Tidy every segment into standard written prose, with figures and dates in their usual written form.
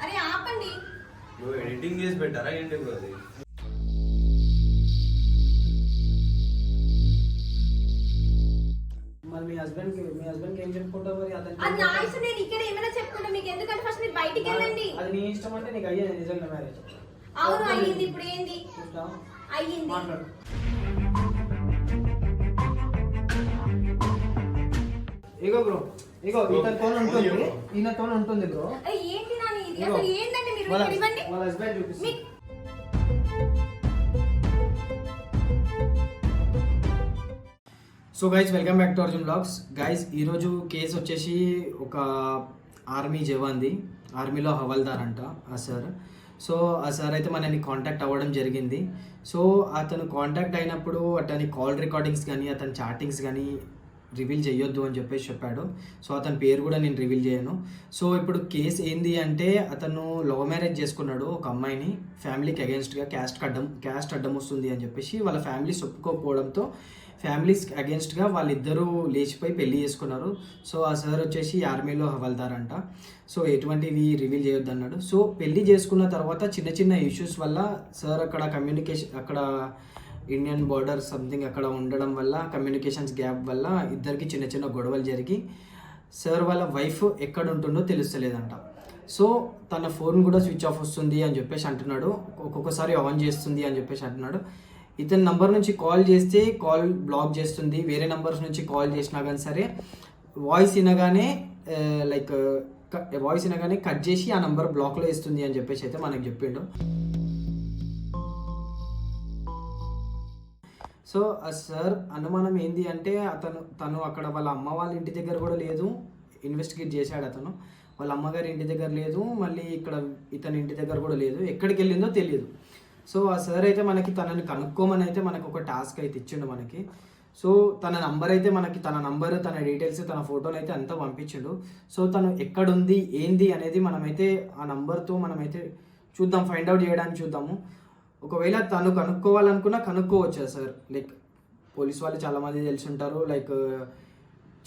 అరే ఆపండి. నువ్వు ఎడిటింగ్ చేసి పెట్టారా ఏంటి బ్రో అది? మరి మీ హస్బెండ్ ఏం చెప్పుకుంటావు మరి? అది నా ఇష్టం, నేను ఇక్కడ ఏమైనా చెప్పుకుంటా మీకు ఎందుకంటే ఫస్ట్ మీరు బయటికి వెళ్ళండి. అది నీ ఇష్టం అంటే నీకు అయ్యేది నిజంగా మ్యారేజ్. అవును అయ్యింది. ఇప్పుడు ఏంది అయ్యింది? మాట్లాడు. ఇగో బ్రో, ఇగో ఈయనతో ఉంటుంది బ్రో. ఏంటి నాని ఇది? అసలు ఏంటండి మీరు ఇక్కడ ఇవ్వండి. వాళ్ళ హస్బెండ్ చూపిస్తా. So guys welcome back to Arjun blogs. Guys ఈరోజు కేసు వచ్చేసి ఒక ఆర్మీ జవాన్ది, ఆర్మీలో హవల్దార్ అంట ఆ సార్. సో ఆ సార్ అయితే మనని కాంటాక్ట్ అవ్వడం జరిగింది. సో అతను కాంటాక్ట్ అయినప్పుడు అతని కాల్ రికార్డింగ్స్ కానీ అతని చాటింగ్స్ కానీ రివీల్ చేయొద్దు అని చెప్పేసి చెప్పాడు. సో అతని పేరు కూడా నేను రివీల్ చేయను. సో ఇప్పుడు కేసు ఏంది అంటే అతను లవ్ మ్యారేజ్ చేసుకున్నాడు ఒక అమ్మాయిని. ఫ్యామిలీకి అగేన్స్ట్గా క్యాస్ట్ అడ్డం వస్తుంది అని చెప్పేసి వాళ్ళ ఫ్యామిలీస్ ఒప్పుకోకపోవడంతో ఫ్యామిలీస్ అగేన్స్ట్గా వాళ్ళిద్దరూ లేచిపోయి పెళ్లి చేసుకున్నారు. సో ఆ సార్ వచ్చేసి ఆర్మీలో హవల్దార్ అంట. సో ఎటువంటివి రివీల్ చేయొద్దు అన్నాడు. సో పెళ్లి చేసుకున్న తర్వాత చిన్న చిన్న ఇష్యూస్ వల్ల సార్ అక్కడ అక్కడ ఇండియన్ బార్డర్ సంథింగ్ అక్కడ ఉండడం వల్ల కమ్యూనికేషన్స్ గ్యాప్ వల్ల ఇద్దరికి చిన్న చిన్న గొడవలు జరిగి సార్ వాళ్ళ వైఫ్ ఎక్కడ ఉంటుందో తెలుస్తలేదంట. సో తన ఫోన్ కూడా స్విచ్ ఆఫ్ వస్తుంది అని చెప్పేసి అంటున్నాడు, ఒక్కొక్కసారి ఆన్ చేస్తుంది అని చెప్పేసి అంటున్నాడు. ఇతని నంబర్ నుంచి కాల్ చేస్తే కాల్ బ్లాక్ చేస్తుంది, వేరే నంబర్స్ నుంచి కాల్ చేసినా కానీ సరే వాయిస్ వినగానే కట్ చేసి ఆ నంబర్ బ్లాక్లో ఇస్తుంది అని చెప్పేసి అయితే మనకు చెప్పిండు. సో సార్ అనుమానం ఏంది అంటే తను అక్కడ వాళ్ళ అమ్మ వాళ్ళ ఇంటి దగ్గర కూడా లేదు. ఇన్వెస్టిగేట్ చేశాడు అతను. వాళ్ళ అమ్మగారి ఇంటి దగ్గర లేదు, మళ్ళీ ఇక్కడ ఇతని ఇంటి దగ్గర కూడా లేదు, ఎక్కడికి వెళ్ళిందో తెలియదు. సో ఆ సార్ అయితే తనని కనుక్కోమని అయితే మనకు ఒక టాస్క్ అయితే ఇచ్చిండు మనకి. సో తన నంబర్ అయితే తన నంబర్, తన డీటెయిల్స్, తన ఫోటోలు అయితే అంతా పంపించిండు. సో తను ఎక్కడుంది ఏంది అనేది మనమైతే ఆ నంబర్తో మనమైతే చూద్దాం, ఫైండ్ అవుట్ చేయడానికి చూద్దాము. ఒకవేళ తను కనుక్కోవాలనుకున్నా కనుక్కోవచ్చు సార్. లైక్ పోలీస్ వాళ్ళు చాలామంది తెలిసి ఉంటారు, లైక్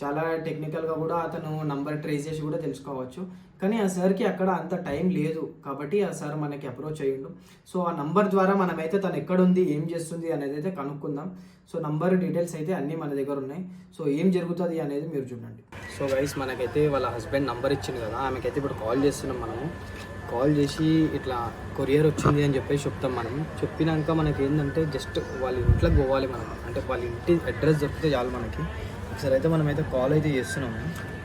చాలా టెక్నికల్గా కూడా అతను నంబర్ ట్రేస్ చేసి కూడా తెలుసుకోవచ్చు. కానీ ఆ సార్కి అక్కడ అంత టైం లేదు కాబట్టి ఆ సార్ మనకి అప్రోచ్ అయ్యిండు. సో ఆ నంబర్ ద్వారా మనమైతే తను ఎక్కడుంది ఏం చేస్తుంది అనేది అయితే కనుక్కుందాం. సో నంబర్ డీటెయిల్స్ అయితే అన్నీ మన దగ్గర ఉన్నాయి. సో ఏం జరుగుతుంది అనేది మీరు చూడండి. సో గైస్ మనకైతే వాళ్ళ హస్బెండ్ నంబర్ ఇచ్చింది కదా, ఆమెకైతే ఇప్పుడు కాల్ చేస్తున్నాం మనము. కాల్ చేసి ఇట్లా కొరియర్ వచ్చింది అని చెప్పేసి చెప్తాం మనం. చెప్పినాక మనకి ఏంటంటే జస్ట్ వాళ్ళ ఇంట్లోకి పోవాలి మనం, అంటే వాళ్ళ ఇంటి అడ్రస్ దొరికితే చాలు మనకి. ఒకసారి అయితే మనమైతే కాల్ అయితే చేస్తున్నాము,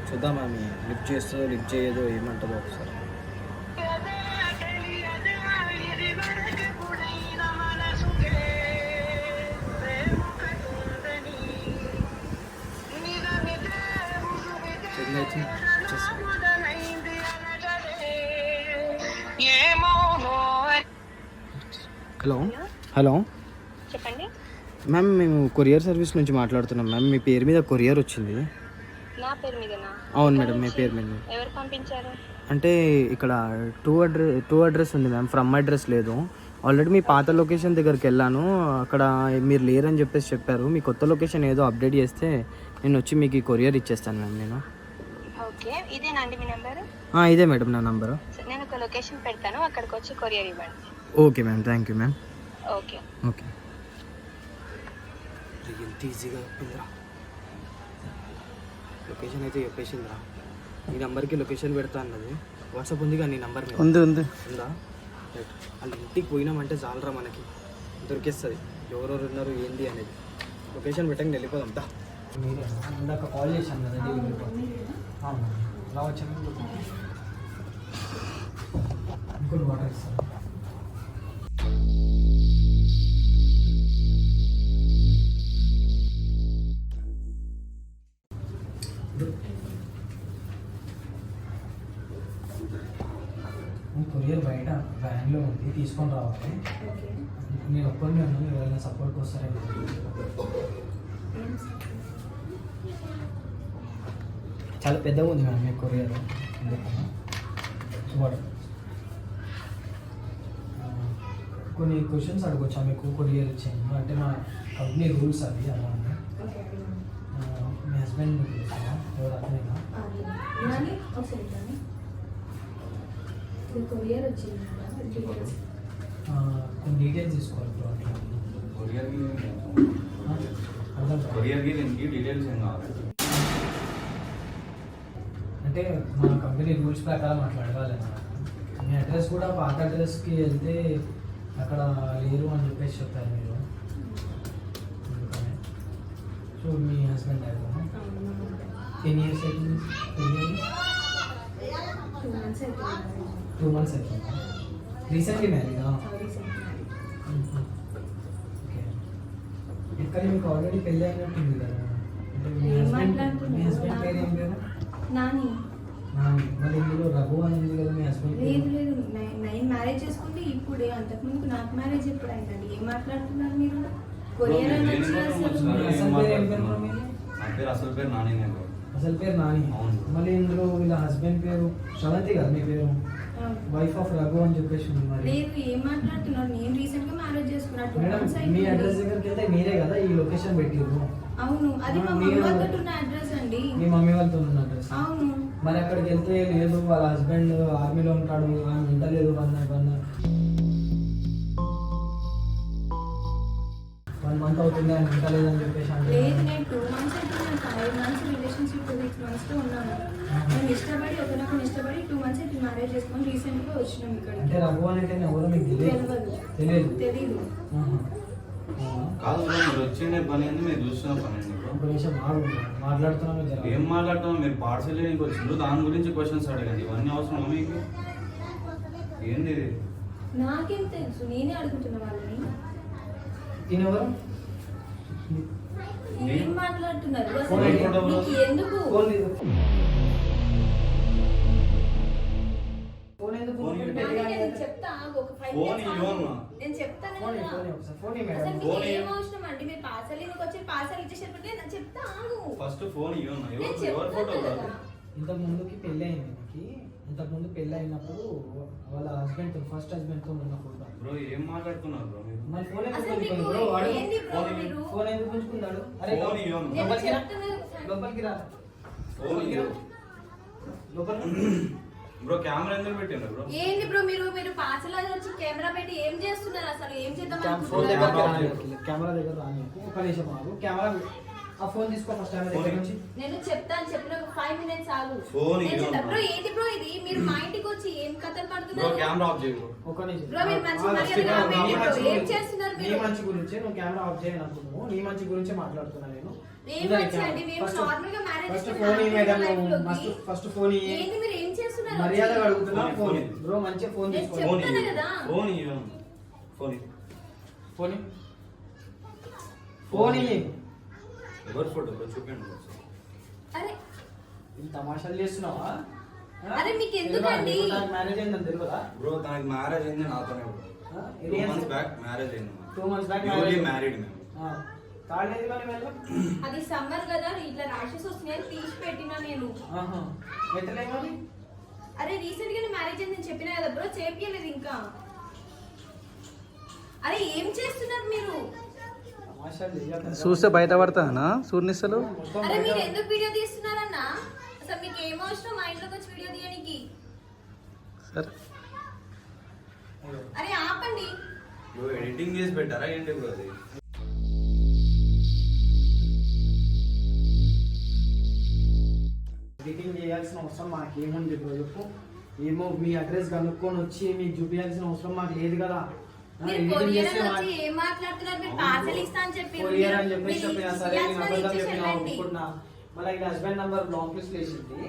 చూద్దాం ఆమె లిఫ్ట్ చేస్తుందో లిఫ్ట్ చేయదో ఏమంటుందో ఒకసారి. హలో చెప్పండి మ్యామ్, మేము కొరియర్ సర్వీస్ నుంచి మాట్లాడుతున్నాం మ్యామ్. మీ పేరు మీద కొరియర్ వచ్చింది. నా పేరు మీదనా? అవును మేడం, మీ పేరు మీద. ఎవరు పంపించారు? అంటే ఇక్కడ టూ అడ్రస్ ఉంది మ్యామ్, ఫ్రమ్ అడ్రస్ లేదు. ఆల్రెడీ మీ పాత లొకేషన్ దగ్గరికి వెళ్ళాను, అక్కడ మీరు లేరని చెప్పేసి చెప్పారు. మీ కొత్త లొకేషన్ ఏదో అప్డేట్ చేస్తే నేను వచ్చి మీకు ఈ కొరియర్ ఇచ్చేస్తాను మ్యామ్ నేను. ఓకే, ఇదేనండి మీ నెంబర్? ఇదే మేడం నా నంబరు. నేను ఒక లొకేషన్ పెడతాను, అక్కడికి వచ్చి కొరియర్ ఇవ్వండి. Okay ma'am, thank you ma'am. Okay okay. ఎంత ఈజీగా చెప్పిందిరా, లొకేషన్ అయితే చెప్పేసిందిరా. ఈ నెంబర్కి లొకేషన్ పెడతా అన్నది. వాట్సాప్ ఉంది కానీ నీ నెంబర్ ఉందా? రైట్, వాళ్ళ ఇంటికి పోయినామంటే చాలరా మనకి దొరికేస్తుంది ఎవరెవరు ఉన్నారు ఏంది అనేది. లొకేషన్ పెట్టండి వెళ్ళిపోదాం. దా మీరే ఇందాక కాల్ చేశాను కదా, రావచ్చు. ఇంకోటి వాటర్ ఇస్తాను. కొరియర్ బయట వ్యాన్లో ఉంది, తీసుకొని రావాలి. నేను ఒక్కరిని ఉన్నాను, ఎవరైనా సపోర్ట్కి వస్తారేమో. చాలా పెద్దగా ఉంది మ్యామ్ మీ కొరియర్. కొన్ని క్వశ్చన్స్ అడగొచ్చా మీకు కొరియర్ ఇచ్చాను అంటే మా కంపెనీ రూల్స్ అవి అలా ఉన్నాయి. మీ హస్బెండ్ ఎవరు అతనేనా? కొరియర్ వచ్చింది డీటెయిల్స్. కొన్ని డీటెయిల్స్ తీసుకోవాలి బ్రో అట్లా అర్థం కాదు. కొరియర్కి దీనికి డీటెయిల్స్ ఏం కావాలి? అంటే మన కంపెనీ రూల్స్ ప్రకారం అట్లా అడగాలి అన్నమాట. మీ అడ్రస్ కూడా పాత అడ్రస్కి వెళ్తే అక్కడ లేరు అని చెప్పేసి చెప్పారు మీరు. అందుకనే సో మీ హస్బెండ్ అయిపోయినా 10 years అవుతుంది. 2 months అవుతుంది. 2 months అవుతుంది. రీసెంట్లీ మ్యారీడా? ఓకే. ఇక్కడ మీకు ఆల్రెడీ పెళ్ళి అయినట్టుంది కదా. అంటే మీ ఏం హస్బెండ్ మాట్లాడుతున్నారు? పేరు ఏం పేరు? నాని. మరి ఇందులో రఘు అని ఉంది కదా మీ హస్బెండ్ లేదు లేదు నేను మ్యారేజ్ చేసుకుంటే ఇప్పుడే, అంతకుముందు నాకు మ్యారేజ్ ఎప్పుడు అయిందండి? ఏం మాట్లాడుతున్నారు మీరు? కొరియర్ అని వచ్చి అసలు నా పేరు అసలు పేరు నాని. అసలు పేరు నాని. అవును. మళ్ళీ ఇందులో వీళ్ళ హస్బెండ్ పేరు శ్రవంతి కదా మీ పేరు? వైఫ్ ఆఫ్ రఘు అని చెప్పేసి ఉంది. మరి లేదు, ఏం మాట్లాడుతున్నారు? నేను రీసెంట్ గా మ్యారేజ్ చేసుకున్నా. 2 మేడం months మీ అడ్రస్ అయిపోయింది. దగ్గరికి వెళ్తే మీరే కదా ఈ లొకేషన్ పెట్టిర్రు. అవును, అది మా మమ్మీ వాళ్ళతో ఉన్న అడ్రస్ అండి. మీ మమ్మీ వాళ్ళతో ఉన్న అడ్రస్. అవును. మరి అక్కడికి వెళ్తే లేదు వాళ్ళ హస్బెండ్ ఆర్మీలో ఉంటాడు, ఆమె ఉండలేదు 1 month అవుతుంది ఆయన ఉండలేదు అని చెప్పేసి అంటే లేదు, నేను 2 months అయిపోయింది. 5 months రిలేషన్షిప్ 6 months తో ఉన్నాను. నేను ఇష్టపడి ఒకరినొకరు ఇష్టపడి 2 months అయితే మ్యారేజ్ చేసుకొని రీసెంట్ గా వచ్చినాం అంటే ఇక్కడికి. రఘు అంటే ఎవరో మీకు తెలియదు. తెలీదు. ఆహా. కాదు బ్రో, మీరు వచ్చిన పని ఏంది, మీరు చూస్తున్న పని ఏంది బ్రో? ఒక నిమిషం మాట్లాడుతున్నాము జర. ఏం మాట్లాడుతున్నాం? మీరు పార్సల్ చేయడానికి వచ్చిండ్రు, దాని గురించి క్వశ్చన్స్ అడగండి. ఇవన్నీ అవసరమా మీకు? ఏంది ఇది? నాకేం తెలుసు, నేనే అడుగుతున్న వాళ్ళని. తినెవరు? ఏం మాట్లాడుతున్నారు అసలు? ఫోన్ ఎక్కడ బ్రో? మీకు ఎందుకు? ఫోన్ ఎందుకు? ఫోన్ ఇవ్వండి. నాని, నేను చెప్తా ఆగు, ఒక 5 ఫోన్ minutes ఇవ్వను. ఆగు. నేను చెప్తాను ఫోన్ కదా. ఒకసారి ఫోన్ అసలు మేడం. మీకు ఫోన్ ఏం అవసరం అండి? మీరు పార్సల్ వచ్చి పార్సల్ ఇచ్చేసేటప్పుడు నేను చెప్తా ఆగు. ఫస్ట్ ఫోన్ ఇవ్వను. నేను ఎవరు ఫోటో చెప్తాను బ్రో? కదా. ఇంతకు ముందుకి పెళ్ళి అయింది నాకు. ఇంతకు ముందు పెళ్ళి అయినప్పుడు వాళ్ళ హస్బెండ్ ఫస్ట్ హస్బెండ్ తో ఉన్న ఫోటో. బ్రో ఏం మాట్లాడుతున్నారు బ్రో మీరు? మరి ఫోన్ ఎందుకు అసలు గుంజుకుంది మీకు బ్రో వాడు? ఏంది బ్రో ఫోన్ మీరు? ఫోన్ ఎందుకు గుంజుకున్నాడు? అరే ఫోన్ ఇవ్వను. నేను లోపలికి రా. చెప్తున్నా. లోపలికి రా. ఫోన్ ఇవ్వను. లోపలికి బ్రో కెమెరా ఎందుకు పెట్టిండ్రు బ్రో? ఏంది బ్రో మీరు మీరు పార్సల్ వచ్చి కెమెరా పెట్టి ఏం చేస్తున్నారు? అసలు ఏం చేద్దాం ఫోన్ దగ్గర అనుకుంటున్నారు? కెమెరా దగ్గర రాని. ఒక నిమిషం ఆగు. కెమెరా ఆ ఫోన్ తీసుకో ఫస్ట్ ఆమె దగ్గర నుంచి. నేను చెప్తాను, చెప్పిన ఒక 5 minutes ఆగు. ఫోన్ నేను ఇవ్వను. చెప్తా. బ్రో ఏంది బ్రో ఇది? మీరు మా ఇంటికి వచ్చి ఏం కథలు బ్రో పడుతున్నారు? కెమెరా ఆఫ్ చేయి బ్రో. ఒక నిమిషం. బ్రో, మీరు మంచి ఆ, మర్యాదగా నీ ఆపండి బ్రో. మంచి ఏం గురించి- చేస్తున్నారు నీ మీరు? మంచి గురించి నువ్వు కెమెరా ఆఫ్ చేయనప్పుడు నువ్వు నీ మంచి గురించి మాట్లాడుతున్నా నేను. ఏం మంచి అండి? మేము నార్మల్ గా మ్యారేజ్ ఫస్ట్ చేసుకున్నాం. ఫోన్ ఈ మేడం లైఫ్ లోకి. ఫస్ట్ ఫోన్ ఈ ఏంది మీరు ఏం చేస్తున్నారు? మర్యాదగా అడుగుతున్నా. ఫోన్ ఫోన్ ఇది. బ్రో మంచిగా ఫోన్ నేను తీసుకో. ఫోన్ చెప్తాను ఇవ్వను. కదా. ఫోన్ ఇవ్వను. ఫోన్ ఇవ్వు. ఫోన్ ఫోన్ ఎవరు ఫోటో బ్రో? చూపించండి బ్రో. అరే ఇంత తమాషాలు చేస్తున్నావా? అరే మీకు ఎందుకండి? మ్యారేజ్ అయిందని తెలియదా? బ్రో తనకి మ్యారేజ్ అయింది నాతోనే బ్రో. 2 months బ్యాక్ మ్యారేజ్ అయింది. 2 months back newly marriage. Married మేము. తాడేది కానీ వెళ్ళం. అది సమ్మర్ కదా, ఇట్లా ర్యాషెస్ వస్తున్నాయని తీసి పెట్టినా నేను. ఎట్లేమని? అరే రీసెంట్ గా మ్యారేజ్ అయింది నేను చెప్పినా కదా బ్రో, చేపియలేదు ఇంకా. అరే ఏం చేస్తున్నారు మీరు? తమాషాలు చేయకండి. చూస్తే బయటపడతానా సూర్నిస్తలు? మొత్తం అరే మీరు బయట- ఎందుకు వీడియో తీస్తున్నారన్నా? అసలు మీకు ఏం అవసరం మా ఇంట్లోకి వచ్చి వీడియో తీయడానికి? సరే అయ్యో. అరే ఆపండి. బ్రో ఎడిటింగ్ చేసి పెట్టారా ఏంటి బ్రో అది? ఎడిటింగ్ చేయాల్సిన అవసరం మాకు ఏముంది బ్రో చెప్పు. ఏమో మీ అడ్రస్ కనుక్కొని వచ్చి మీకు చూపించాల్సిన అవసరం మాకు లేదు కదా. మీరు ఎడిటింగ్ కొరియర్ చేస్తే వచ్చి ఏం మాట్లాడుతున్నారు? మీరు పార్సల్ ఇస్తా అని చెప్పి కొరియర్ అని చెప్పేసి చెప్పినా సరే నేను అబద్ధం చెప్పినా ఒప్పుకున్నా. మళ్ళీ ఇలా హస్బెండ్ నంబర్ బ్లాక్ లిస్ట్ వేసింది.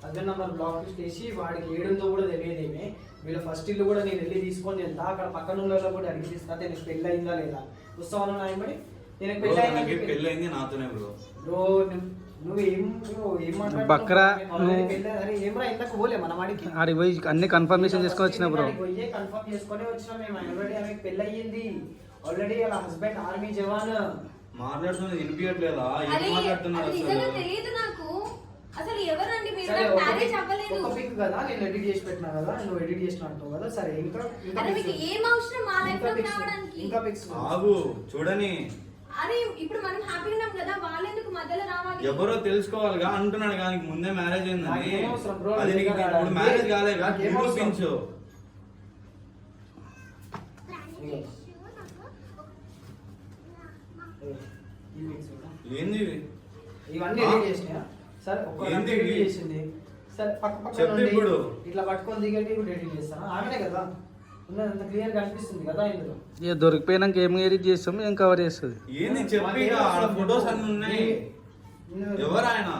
హస్బెండ్ నంబర్ బ్లాక్ లిస్ట్ వేసి వాడికి ఏడుందో కూడా తెలియదేమే. వీళ్ళ ఫస్ట్ ఇల్లు కూడా నేను వెళ్ళి తీసుకొని వెళ్తా. అక్కడ పక్కన ఉన్న కూడా అడిగి తీస్తా. నేను పెళ్ళి అయిందా లేదా వస్తాను నాయమడి. నేను బ్రో పెళ్ళి తనకి అయిందా పెళ్ళి అయింది నాతోనే బ్రో. బ్రో నువ్వు ఏం మాట్లాడుతున్నావు? బక్రా, అరే ఏమరా ఇంతకు పోలే మన వాడికి ఆడికి పోయి అన్ని కన్ఫర్మేషన్ చేసుకొని వచ్చిన బ్రో. కన్ఫర్మ్ చేసుకొని వచ్చినా మేము. ఆల్రెడీ ఆమెకి పెళ్ళి అయ్యింది. ఆల్రెడీ వాళ్ళ హస్బెండ్ ఆర్మీ జవాన్. మాట్లాడుతున్నది వినిపించట్లేదా? ఏం అరే మాట్లాడుతున్నారు అది అసలు? నిజంగా తెలియదు నాకు. అసలు ఎవరండి మీరు? సరే, నాకు మ్యారేజ్ అవ్వలేదు. ఒక పిక్ కదా నేను ఎడిట్ చేసి పెట్టినా కదా, నువ్వు ఎడిట్ చేసిన అంటావు కదా. సరే ఇంకా అరే మీకు ఏం అవసరం మా లైఫ్ లోకి రావడానికి? ఇంకా పిక్స్ ఆగు చూడని. అరే ఇప్పుడు మనం హ్యాపీగా ఉన్నాం కదా, వాళ్ళు ఎందుకు మధ్యలో రావాలి? ఎవరో తెలుసుకోవాలిగా అంటున్నాడు కానీ ముందే మ్యారేజ్ అయిందని. నాకేం అవసరం బ్రో? అది నీకు ఇప్పుడు మ్యారేజ్ కాలేగా? నాకేం అవసరం? నిరూపించు. ఇగో. ఈ mix కూడా. ఏంది ఇది? ఇవన్నీ రెడీ చేసినా సరే ఒక ఏంది రెడీ ఇది? చేసింది సరే పక్క చెప్పు నుండి ఇప్పుడు. ఇట్లా పట్టుకొని దిగండి ఇప్పుడు రెడీ చేస్తాను ఆమెనే కదా ఉన్నదంత క్లియర్ కనిపిస్తుంది కదా ఇందులో ఇక దొరికిపోయినాక ఏం ఎడిట్ చేస్తాం ఏం కవర్ చేస్తుంది. ఏంది చెప్పి ఇక ఆడ ఫొటోస్ అన్ని ఉన్నాయి. ఎవరు ఆయన?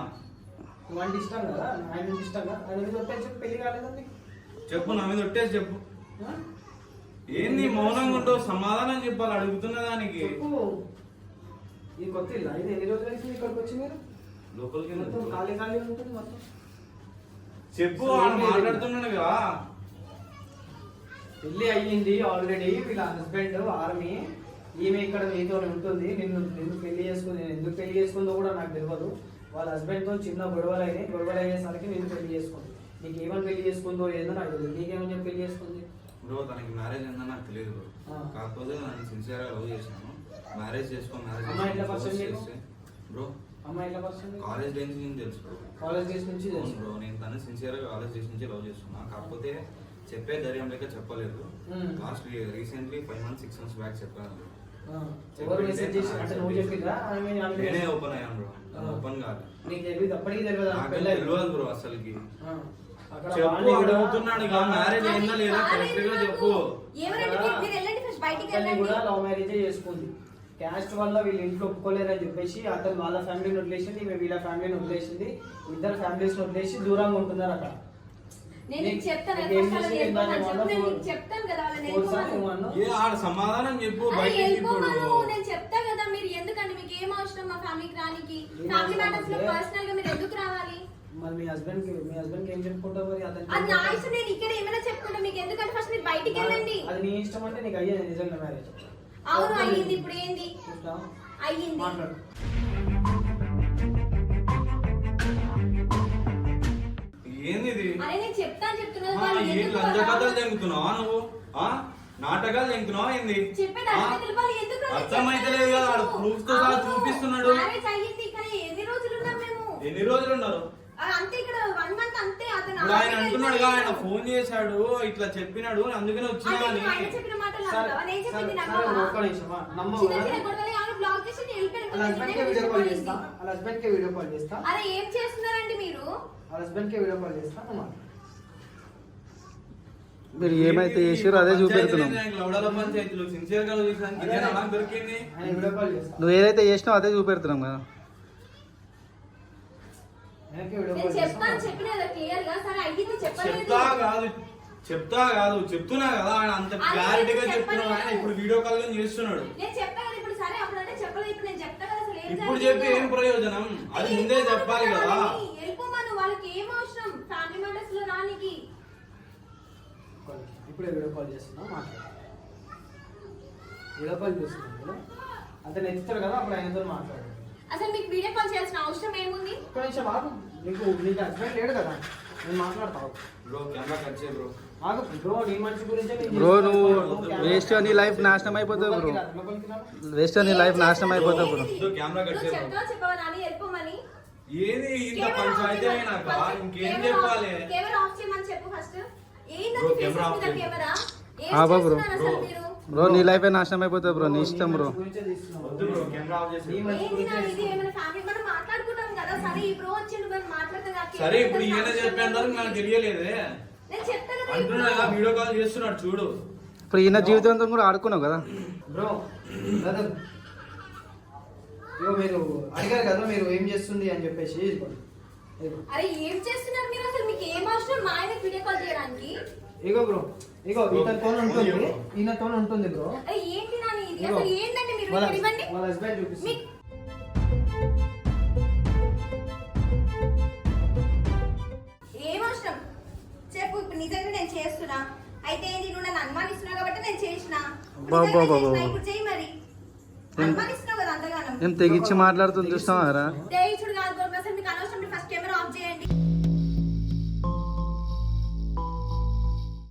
వంట ఇష్టం కదా ఆయన ఇష్టం కదా ఆయన మీద ఒట్టేసి పెళ్లి కాలేదండి చెప్పు, నా మీద ఒట్టేసి చెప్పు. ఏంది మౌనంగా ఉంటావు? సమాధానం చెప్పాలి అడుగుతున్న దానికి. చెప్పు ఇది కొత్త ఇల్లు ఇది ఎన్ని రోజులు అయితే ఇక్కడికి వచ్చి మీరు లోపలికి మొత్తం వెళ్ళు. ఖాళీ ఖాళీ ఉంటుంది మొత్తం చెప్పు, ఆడ మాట్లాడుతున్నాడు కదా. పెళ్లి అయ్యింది ఆల్రెడీ వీళ్ళ హస్బెండ్ ఆర్మీ ఈమె ఇక్కడ మీతో ఉంటుంది నిన్ను పెళ్లి చేసుకుని నేను ఎందుకు పెళ్లి చేసుకుందో కూడా నాకు తెలియదు వాళ్ళ హస్బెండ్ తో చిన్న గొడవలు అయ్యేసరికి నేను పెళ్లి చేసుకుంది నీకు ఏమని పెళ్లి చేసుకుందో ఏదో నాకు తెలియదు నీకేమని చెప్పి పెళ్లి చేసుకుంది బ్రో తనకి మ్యారేజ్ అయిందని నాకు తెలియదు బ్రో. కాకపోతే నేను సిన్సియర్ గా లవ్ చేశాను. మ్యారేజ్ అమ్మ ఎట్లా పరిచయం మ్యారేజ్ నీకు? బ్రో అమ్మాయి ఎట్లా పర్సన్ కాలేజ్ డేస్ నుంచి తెలుసు బ్రో. కాలేజ్ డేస్ నుంచి అవును తెలుసు. బ్రో, నేను తను సిన్సియర్ గా కాలేజ్ డేస్ నుంచి లవ్ చేస్తున్నా. కాకపోతే చెప్పే ధైర్యం లేక చెప్పలేదు. Last recently 5 months 6 months back చెప్పాను. ఎవరు మెసేజ్ చేసి అంటే నువ్వు చెప్పిందా నేనే ఓపెన్ అయ్యాను బ్రో. ఓపెన్ కాదు, నీకు తెలియదు అప్పటికి తెలియదు నాకు పెళ్ళి తెలియదు బ్రో అసలుకి. అక్కడ చెప్పు, వాడిని కూడా- అడుగుతున్నాడు ఇక మ్యారేజ్ అయిందా లేదా కరెక్ట్ గా చెప్పు. ఏమనంటే మీరు వెళ్ళండి ఫస్ట్ బయటికి అతన్ని వెళ్ళండి. కూడా లవ్ మ్యారేజ్ చేసుకుంది క్యాస్ట్ వల్ల వీళ్ళ ఇంట్లో ఒప్పుకోలేరని చెప్పేసి అతను వాళ్ళ ఫ్యామిలీని వదిలేసింది ఈమె వీళ్ళ ఫ్యామిలీని వదిలేసింది ఇద్దరు ఫ్యామిలీస్ వదిలేసి దూరంగా ఉంటున్నారు అక్కడ నేను నీకు చెప్తాను నీకు ఏం ఫస్ట్ వాళ్ళని చేసి వెళ్ళిపోమని ఇందాక చెప్పు. నేను ఏమన్నా నీకు చెప్తాను కదా వాళ్ళని ఒకసారి వెళ్ళిపోమని. ఏమన్నా? ఏ ఆడ సమాధానం చెప్పు అరే బయటికి ఇప్పుడు. వెళ్ళిపోమను. నేను చెప్తా కదా మీరు ఎందుకండి మీకు ఏం అవసరం మా ఫ్యామిలీకి రానికి ఫ్యామిలీ మ్యాటర్స్ లో పర్సనల్ గా మీరు ఎందుకు రావాలి మరి మీ హస్బెండ్ కి ఏం చెప్పుకుంటావు మరి అది నా అతనికి ఇష్టం నేను ఇక్కడ ఏమైనా చెప్పుకుంటా మీకు ఎందుకంటే ఫస్ట్ మీరు బయటికి వెళ్ళండి అది నీ ఇష్టం అంటే నీకు అయ్యేది నిజంగా మ్యారేజ్ అవును అయ్యింది ఇప్పుడు ఏంది చూస్తావా? అయ్యింది మాట్లాడు ఏంది ఇది? అరే నేను చెప్తాను చెప్తున్నా ఆ, వాళ్ళు ఏం ఎందుకు లంచ రావాలి? కథలు తెంగుతున్నావా నువ్వు? ఆ నాటకాలు తెంగుతున్నావా ఏంది? చెప్పేది ఆ? అర్థమైతే వాళ్ళు ఎందుకు రావాలి? అర్థమైతలేదు కదా, ఆడ ప్రూఫ్ తో సహా చూపిస్తున్నాడు. మ్యారేజ్ అయ్యింది కానీ ఎన్ని రోజులు ఉన్నాం మేము ఎన్ని రోజులు ఉన్నారు? అంతే ఇక్కడ 1 month అంతే అతను ఇప్పుడు ఆయన అంటున్నాడు ఆయన ఫోన్ చేశాడు ఇట్లా చెప్పినాడు అందుకనే వచ్చినా అని. ఆయన చెప్పిన మాటలు సరే, నమ్మవా? నేను సరే, చెప్పింది సరే, నమ్మవా? ఒక్క నిమిషం, నమ్మవు చిన్న కదా? చిన్న గొడవలు ఆమె బ్లాక్ చేసి నేను వెళ్ళిపోయాను. వాళ్ళ హస్బెండ్ కే వీడియో కాల్ చేస్తా వాళ్ళ హస్బెండ్ కే వీడియో కాల్ చేస్తా అరే ఏం చేస్తున్నారండి మీరు వాళ్ళ హస్బెండ్ కే వీడియో కాల్ చేస్తా నువ్వు మాట్లాడు. మీరు ఏమైతే చేసారో అదే చూపెడుతున్నాం. లౌడాల పంచాయతీలో సిన్సియర్ గా చూసానికి ఇదే నాకు దొరికింది. ఆయన వీడియో కాల్ చేస్తా నువ్వు ఏదైతే చేసినావు అదే చూపెడుతున్నాం కదా. ఆయనకే వీడియో నేను కాల్ చేస్తా చెప్తాను చెప్పిన కదా క్లియర్ గా సరే అయ్యింది చెప్పలేదు చెప్తా కాదు చెప్తున్నా కదా ఆయన అంత క్లారిటీగా చెప్తున్నావు. ఆయన ఇప్పుడు వీడియో కాల్ చేస్తున్నాడు. నేను చెప్తా కదా ఇప్పుడు సరే అప్పుడు అంటే చెప్పలేదు ఇప్పుడు నేను చెప్తా కదా అసలు ఏం ఇప్పుడు జరిగిందో. చెప్పి ఏం ప్రయోజనం? అది ముందే చెప్పాలి కదా. వెళ్ళిపోమను వాళ్ళకి ఏం అవసరం ఫ్యామిలీ మ్యాటర్స్ లో రానికి ఇప్పుడే వీడియో కాల్ చేస్తున్నా మాట్లాడు వీడియో కాల్ చేస్తున్నాను కదా అతను ఎత్తుతాడు కదా అప్పుడు ఆయనతో మాట్లాడు అసలు మీకు వీడియో కాల్ చేయాల్సిన అవసరం ఏముంది ఒక్క నిమిషం ఆగు నీకు హస్బెండ్ లేడు కదా నేను మాట్లాడతావు బ్రో కెమెరా కట్ చేయ బ్రో. ఆగు బ్రో నీ మనిషి గురించే నేను బ్రో నువ్వు చేస్తున్నాను. వేస్ట్ నీ లైఫ్ నాశనం అయిపోతుంది బ్రో. లోపలికి రా. వేస్ట్ నీ లైఫ్ నాశనం అయిపోతుంది బ్రో. బ్రో కెమెరా కట్ నువ్వు చేయ చెప్తావా చెప్పవా నాని వెళ్ళిపోమని ఏది ఇంత పంచాయతీ అయినాక ఇంకేం చెప్పాలి? కెమెరా ఆఫ్ చేయమని చెప్పు ఫస్ట్ బ్రో, ఏంటంటే కెమెరా ఆఫ్ చేయి. కెమెరా ఏం ఆ, బ్రో. చేస్తున్నారు అసలు మీరు బ్రో నీ లైఫ్ నాశనం అయిపోతుంది బ్రో. నీ ఇష్టం బ్రో. నీ మనిషి గురించే తీస్తున్నావు. వద్దు బ్రో కెమెరా ఆఫ్ చేసి. నీ మనిషి ఏంది గురించే నా ఇది తీస్తున్నావు. ఏమైనా ఫ్యామిలీ మనం మాట్లాడుకుంటాం కదా సరే ఈ బ్రో వచ్చిండు మనం మాట్లాడతాం సరే ఇప్పుడు ఈయన చెప్పేంత నాకు తెలియలేదే. నేను చెప్తా కదా అంటున్నా కదా వీడియో కాల్ చేస్తున్నాడు చూడు. ఇప్పుడు ఈయన జీవితంతో కూడా ఆడుకున్నావు కదా. బ్రో బ్రదర్ ఇగో మీరు అడిగారు కదా మీరు ఏం చేస్తుంది అని చెప్పేసి ఇదిగో. ఇదిగో. అరే ఏం చేస్తున్నారు మీరు అసలు మీకు ఏం అవసరం మా ఆయన వీడియో కాల్ చేయడానికి ఇగో బ్రో ఇగో ఈయనతో ఉంటుంది ఈయనతో ఉంటుంది బ్రో అరే ఏంటి నాని ఇది ఇదిగో. అసలు ఏంటంటే మీరు వాళ్ళ ఇక్కడ ఇవ్వండి వాళ్ళ హస్బెండ్ చూపిస్తుంది మీ- ఏం అవసరం చెప్పు ఇప్పుడు నిజంగా నేను చేస్తున్నా అయితే ఏంటి నువ్వు నన్ను అనుమానిస్తున్నావు కాబట్టి నేను చేసిన బాబా బాబా. ఇప్పుడు చేయి మరి అనుమానిస్తున్నావు కదా అంతగానం ఏం తెగించి మాట్లాడుతుంది చూస్తావా రా.